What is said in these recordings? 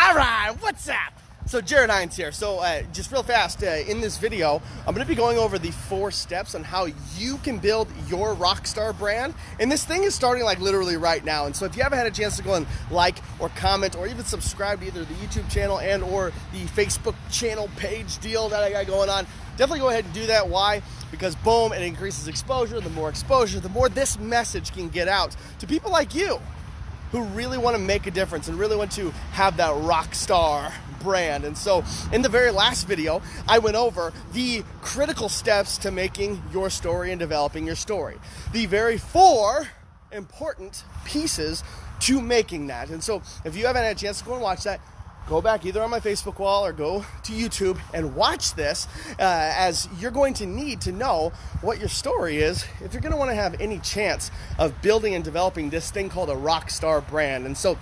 All right, what's up? So Jared Hines here. So just real fast, in this video, I'm going to be going over the 4 steps on how you can build your rockstar brand. And this thing is starting like literally right now. And so if you haven't had a chance to go and like or comment or even subscribe to either the YouTube channel and or the Facebook channel page deal that I got going on, definitely go ahead and do that. Why? Because boom, it increases exposure. The more exposure, the more this message can get out to people like you who really want to make a difference and really want to have that rock star brand. And so in the very last video, I went over the critical steps to making your story and developing your story. The very 4 important pieces to making that. And so if you haven't had a chance to go and watch that, go back either on my Facebook wall or go to YouTube and watch this, as you're going to need to know what your story is if you're going to want to have any chance of building and developing this thing called a rock star brand. And so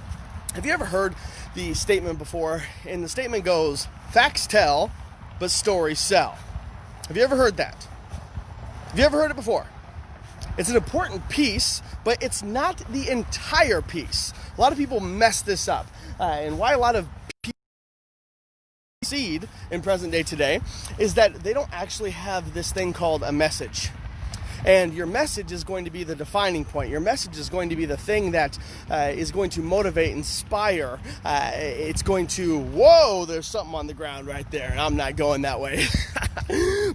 have you ever heard the statement before? And the statement goes, facts tell, but stories sell. Have you ever heard that? Have you ever heard it before? It's an important piece, but it's not the entire piece. A lot of people mess this up. And why a lot of succeed in present day today is that they don't actually have this thing called a message. And your message is going to be the defining point. Your message is going to be the thing that is going to motivate, inspire. It's going to, whoa, there's something on the ground right there. And I'm not going that way.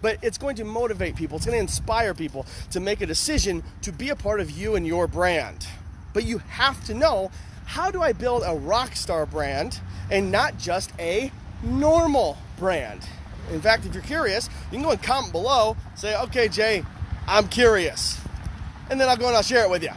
But it's going to motivate people. It's going to inspire people to make a decision to be a part of you and your brand. But you have to know, how do I build a rock star brand and not just a normal brand? In fact, if you're curious, you can go and comment below, say, okay, Jay, I'm curious. And then I'll go and I'll share it with you.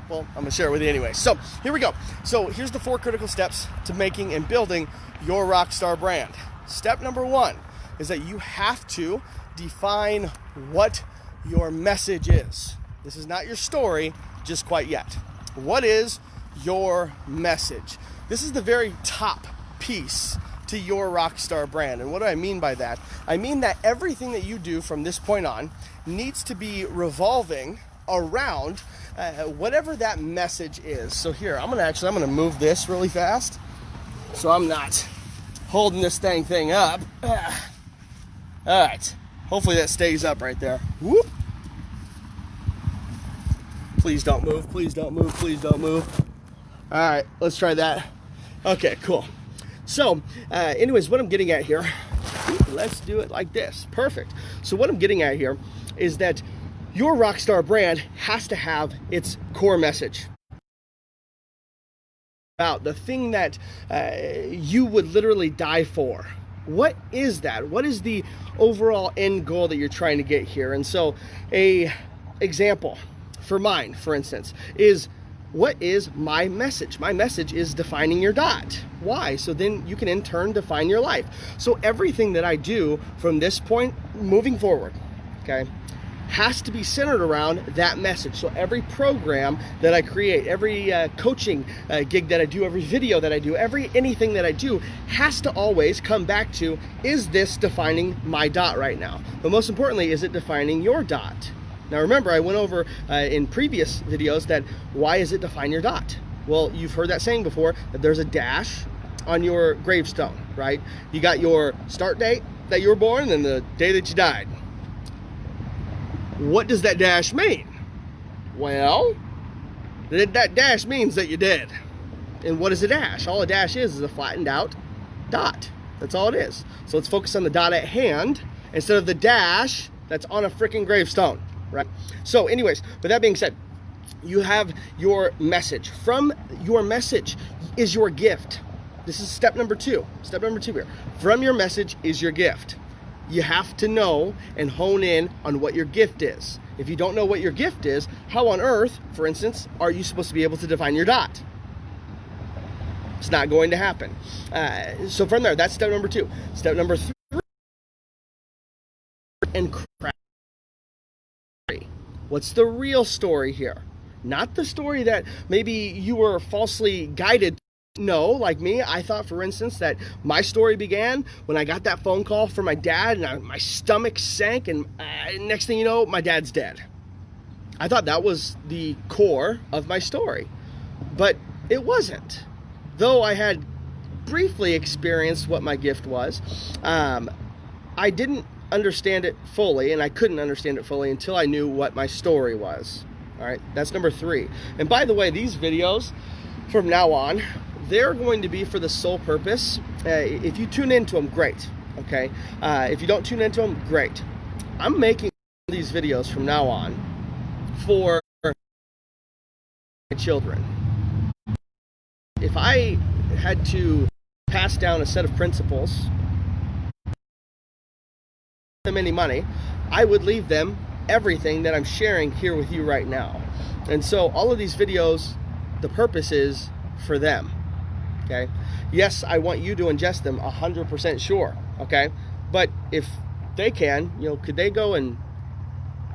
Well, I'm gonna share it with you anyway. So here we go. So here's the 4 critical steps to making and building your rockstar brand. Step number 1 is that you have to define what your message is. This is not your story just quite yet. What is your message? This is the very top piece to your rockstar brand. And what do I mean by that? I mean that everything that you do from this point on needs to be revolving around whatever that message is. So here, I'm gonna move this really fast so I'm not holding this thing up. All right, hopefully that stays up right there. Whoop. Please don't move, please don't move, please don't move. All right, let's try that. Okay, cool. So, anyways, what I'm getting at here, let's do it like this. Perfect. So what I'm getting at here is that your rockstar brand has to have its core message. About the thing that you would literally die for. What is that? What is the overall end goal that you're trying to get here? And so a example for mine, for instance, is, what is my message? My message is defining your dot. Why? So then you can in turn define your life. So everything that I do from this point moving forward, okay, has to be centered around that message. So every program that I create, every coaching gig that I do, every video that I do, anything that I do has to always come back to, is this defining my dot right now? But most importantly, is it defining your dot? Now remember, I went over in previous videos that why is it define your dot? Well, you've heard that saying before, that there's a dash on your gravestone, right? You got your start date that you were born and the day that you died. What does that dash mean? Well, that dash means that you're dead. And what is a dash? All a dash is a flattened out dot. That's all it is. So let's focus on the dot at hand instead of the dash that's on a freaking gravestone. Right? So anyways, with that being said, you have your message. From your message is your gift. This is step number 2. Step number 2 here. From your message is your gift. You have to know and hone in on what your gift is. If you don't know what your gift is, how on earth, for instance, are you supposed to be able to define your dot? It's not going to happen. So from there, that's step number 2. Step number 3, and craft. What's the real story here? Not the story that maybe you were falsely guided. No, like me, I thought, for instance, that my story began when I got that phone call from my dad and my stomach sank and next thing you know, my dad's dead. I thought that was the core of my story, but it wasn't. Though I had briefly experienced what my gift was. I didn't understand it fully, and I couldn't understand it fully until I knew what my story was. All right, that's number 3. And by the way, these videos from now on, they're going to be for the sole purpose. If you tune into them, great. Okay. If you don't tune into them, great. I'm making these videos from now on for my children. If I had to pass down a set of principles, them any money, I would leave them everything that I'm sharing here with you right now. And so all of these videos, the purpose is for them. Okay. Yes, I want you to ingest them 100% sure. Okay. But if they can, could they go and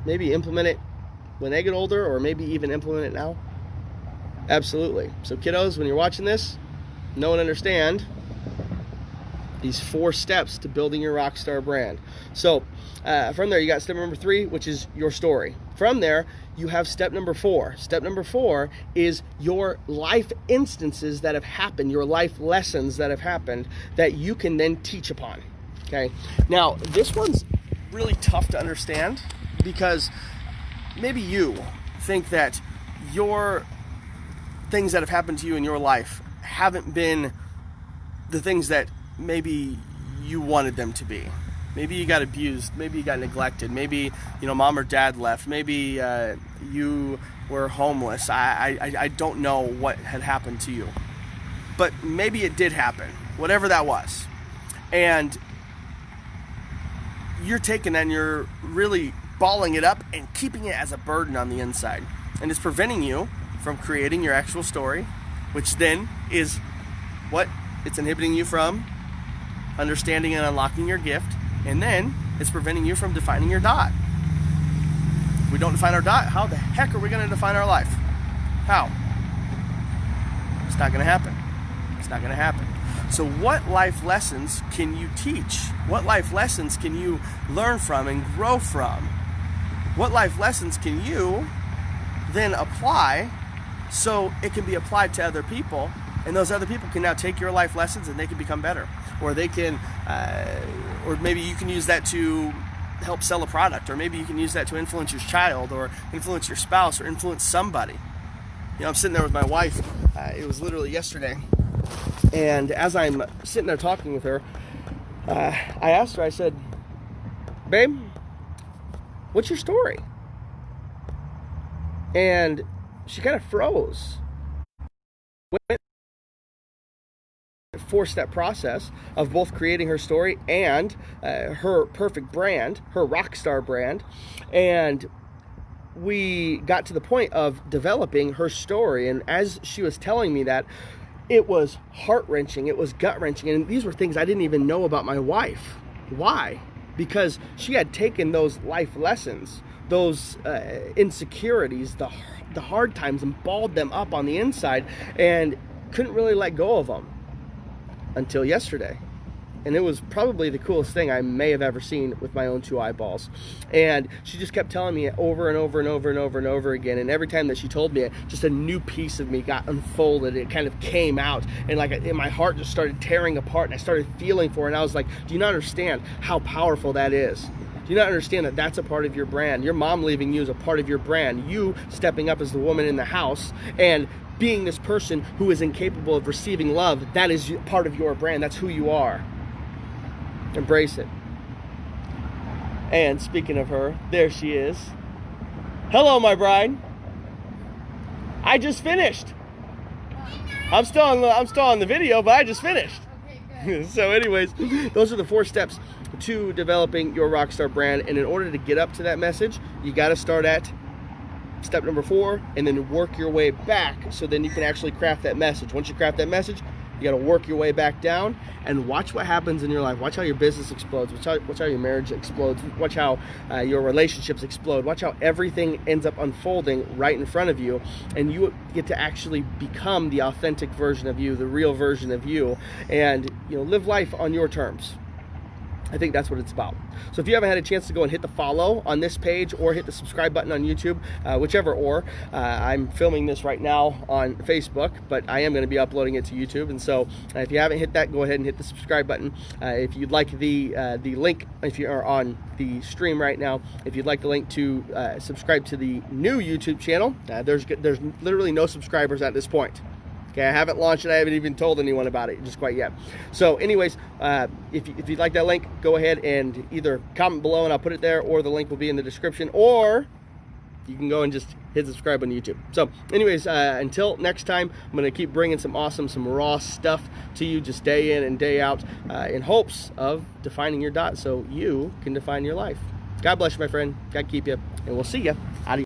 maybe implement it when they get older, or maybe even implement it now? Absolutely. So kiddos, when you're watching this, know and understand these 4 steps to building your rockstar brand. So from there, you got step number 3, which is your story. From there, you have step number 4. Step number 4 is your life instances that have happened, your life lessons that have happened that you can then teach upon. Okay. Now, this one's really tough to understand because maybe you think that your things that have happened to you in your life haven't been the things that maybe you wanted them to be. Maybe you got abused, maybe you got neglected, maybe mom or dad left, maybe you were homeless. I don't know what had happened to you, but maybe it did happen, whatever that was. And you're taking that and you're really balling it up and keeping it as a burden on the inside, and it's preventing you from creating your actual story, which then is what it's inhibiting you from understanding and unlocking your gift, and then it's preventing you from defining your dot. If we don't define our dot, how the heck are we going to define our life? How? It's not going to happen. It's not going to happen. So what life lessons can you teach? What life lessons can you learn from and grow from? What life lessons can you then apply so it can be applied to other people, and those other people can now take your life lessons and they can become better, or they can, or maybe you can use that to help sell a product, or maybe you can use that to influence your child, or influence your spouse, or influence somebody. I'm sitting there with my wife. It was literally yesterday, and as I'm sitting there talking with her, I asked her. I said, "Babe, what's your story?" And she kind of froze. Went 4-step process of both creating her story and her perfect brand, her rockstar brand. And we got to the point of developing her story. And as she was telling me that, it was heart-wrenching, it was gut-wrenching. And these were things I didn't even know about my wife. Why? Because she had taken those life lessons, those insecurities, the hard times, and balled them up on the inside and couldn't really let go of them until yesterday. And it was probably the coolest thing I may have ever seen with my own 2 eyeballs. And she just kept telling me it over and over and over and over and over again. And every time that she told me it, just a new piece of me got unfolded. It kind of came out, and my heart just started tearing apart, and I started feeling for it. And I was like, do you not understand how powerful that is? Do you not understand that that's a part of your brand? Your mom leaving you is a part of your brand. You stepping up as the woman in the house and being this person who is incapable of receiving love, that is part of your brand. That's who you are. Embrace it. And speaking of her, there she is. Hello, my bride. I just finished. I'm still on the video, but I just finished. Okay, so anyways, those are the 4 steps to developing your rockstar brand. And in order to get up to that message, you got to start at step number 4 and then work your way back, so then you can actually craft that message. Once you craft that message, you got to work your way back down and watch what happens in your life. Watch how your business explodes. Watch how your marriage explodes. Watch how your relationships explode. Watch how everything ends up unfolding right in front of you, and you get to actually become the authentic version of you, the real version of you, and live life on your terms. I think that's what it's about. So if you haven't had a chance to go and hit the follow on this page or hit the subscribe button on YouTube, whichever I'm filming this right now on Facebook, but I am going to be uploading it to YouTube. And so if you haven't hit that, go ahead and hit the subscribe button. If you'd like the link, if you are on the stream right now, if you'd like the link to subscribe to the new YouTube channel, there's literally no subscribers at this point. Okay, I haven't launched it. I haven't even told anyone about it just quite yet. So anyways, if you'd like that link, go ahead and either comment below and I'll put it there, or the link will be in the description, or you can go and just hit subscribe on YouTube. So anyways, until next time, I'm going to keep bringing some raw stuff to you just day in and day out in hopes of defining your dot so you can define your life. God bless you, my friend. God keep you, and we'll see you. Adios.